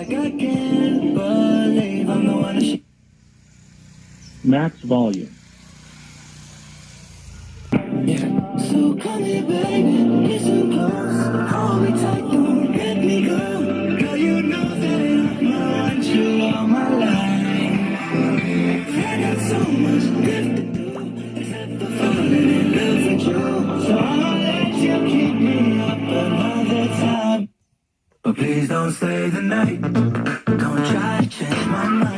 like I can't believe I'm the one that she. Max volume. Yeah. So come here, baby, listen close. Hold me tight, don't let me go. Girl, you know that I want you all my life. I got so much left to do, except for falling in love with you. So I'll let you keep me up another time. But please don't stay the night. Don't try to change my mind.